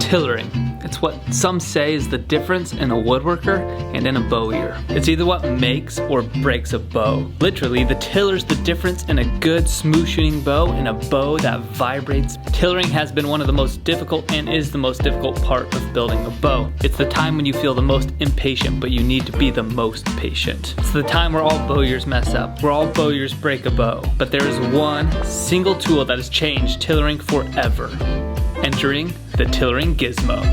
Tillering. It's what some say is the difference in a woodworker and in a bowyer. It's either what makes or breaks a bow. Literally, the tiller's the difference in a good smooth shooting bow and a bow that vibrates. Tillering has been one of the most difficult and is the most difficult part of building a bow. It's the time when you feel the most impatient, but you need to be the most patient. It's the time where all bowyers mess up, where all bowyers break a bow. But there is one single tool that has changed tillering forever. Entering the Tillering Gizmo.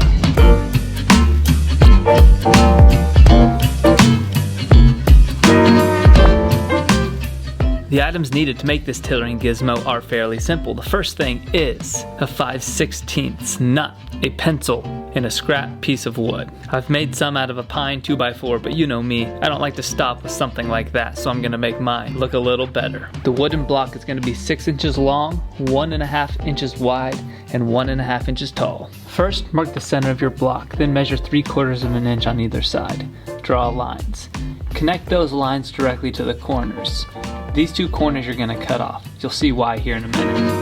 The items needed to make this Tillering Gizmo are fairly simple. The first thing is a 5/16 nut, a pencil, and a scrap piece of wood. I've made some out of a pine 2x4, but you know me, I don't like to stop with something like that, so I'm gonna make mine look a little better. The wooden block is gonna be 6 inches long, 1.5 inches wide, and 1.5 inches tall. First, mark the center of your block, then measure 3/4 of an inch on either side. Draw lines. Connect those lines directly to the corners. These 2 corners you're gonna cut off. You'll see why here in a minute.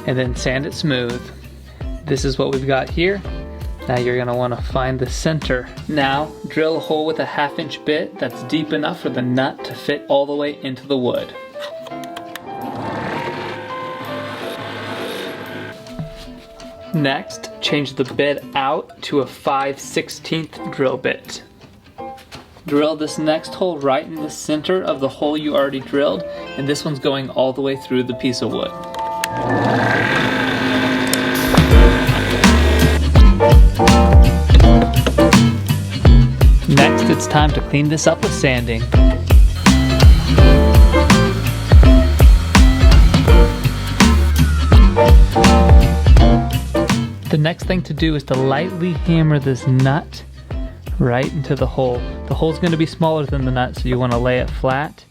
And then sand it smooth. This is what we've got here. Now you're gonna wanna find the center. Now, drill a hole with a 1/2 inch bit that's deep enough for the nut to fit all the way into the wood. Next, change the bit out to a 5/16 drill bit. Drill this next hole right in the center of the hole you already drilled, and this one's going all the way through the piece of wood. Next, it's time to clean this up with sanding. The next thing to do is to lightly hammer this nut right into the hole. The hole's going to be smaller than the nut, so you want to lay it flat,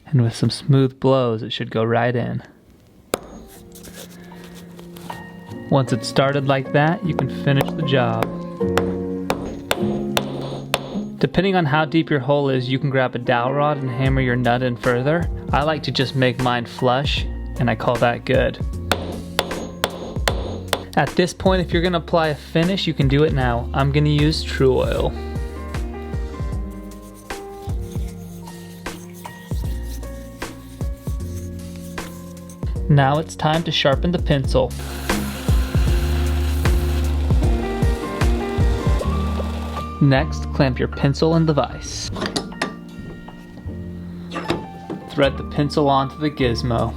and with some smooth blows it should go right in. Once it's started like that, you can finish the job. Depending on how deep your hole is, you can grab a dowel rod and hammer your nut in further. I like to just make mine flush, and I call that good. At this point, if you're gonna apply a finish, you can do it now. I'm gonna use True Oil. Now it's time to sharpen the pencil. Next, clamp your pencil in the vise. Thread the pencil onto the gizmo.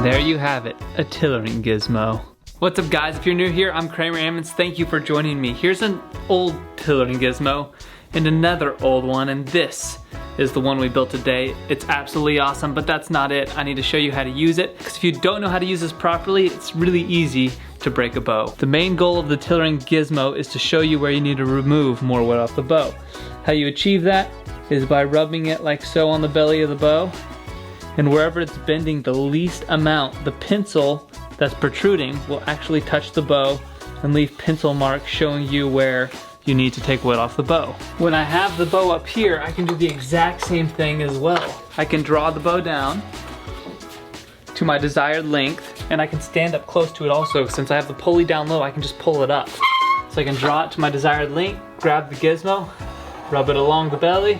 There you have it, a Tillering Gizmo. What's up guys, if you're new here, I'm Kramers. Thank you for joining me. Here's an old Tillering Gizmo and another old one, and this is the one we built today. It's absolutely awesome, but that's not it. I need to show you how to use it, because if you don't know how to use this properly, it's really easy to break a bow. The main goal of the Tillering Gizmo is to show you where you need to remove more wood off the bow. How you achieve that is by rubbing it like so on the belly of the bow, and wherever it's bending the least amount, the pencil that's protruding will actually touch the bow and leave pencil marks showing you where you need to take wood off the bow. When I have the bow up here, I can do the exact same thing as well. I can draw the bow down to my desired length, and I can stand up close to it also. Since I have the pulley down low, I can just pull it up. So I can draw it to my desired length, grab the gizmo, rub it along the belly,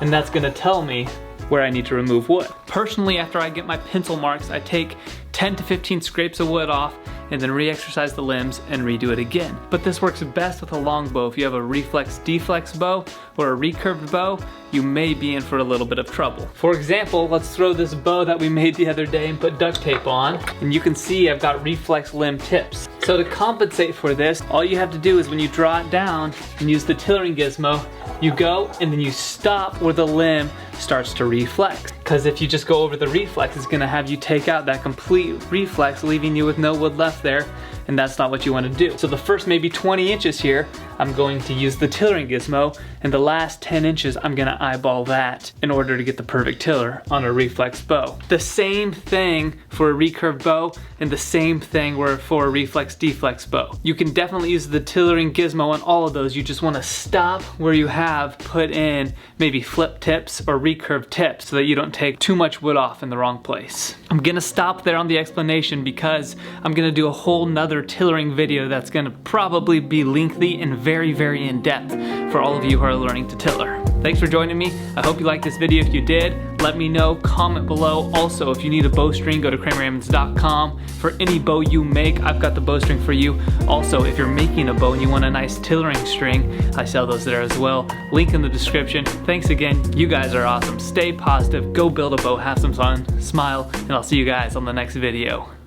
and that's gonna tell me where I need to remove wood. Personally, after I get my pencil marks, I take 10 to 15 scrapes of wood off and then re-exercise the limbs and redo it again. But this works best with a long bow. If you have a reflex-deflex bow or a recurved bow, you may be in for a little bit of trouble. For example, let's throw this bow that we made the other day and put duct tape on, and you can see I've got reflex limb tips. So to compensate for this, all you have to do is when you draw it down and use the tillering gizmo, you go and then you stop where the limb starts to reflex. Because if you just go over the reflex, it's gonna have you take out that complete reflex, leaving you with no wood left there, and that's not what you wanna do. So the first maybe 20 inches here, I'm going to use the tillering gizmo, and the last 10 inches, I'm gonna eyeball that in order to get the perfect tiller on a reflex bow. The same thing for a recurve bow, and the same thing for a reflex deflex bow. You can definitely use the tillering gizmo on all of those. You just wanna stop where you have put in maybe flip tips or recurve tips so that you don't take too much wood off in the wrong place. I'm gonna stop there on the explanation because I'm gonna do a whole nother tillering video that's gonna probably be lengthy and very, very in-depth for all of you who are learning to tiller. Thanks for joining me. I hope you liked this video. If you did, let me know, comment below. Also, if you need a bowstring, go to KramerAmmons.com. For any bow you make, I've got the bowstring for you. Also, if you're making a bow and you want a nice tillering string, I sell those there as well. Link in the description. Thanks again. You guys are awesome. Stay positive, go build a bow, have some fun, smile, and I'll see you guys on the next video.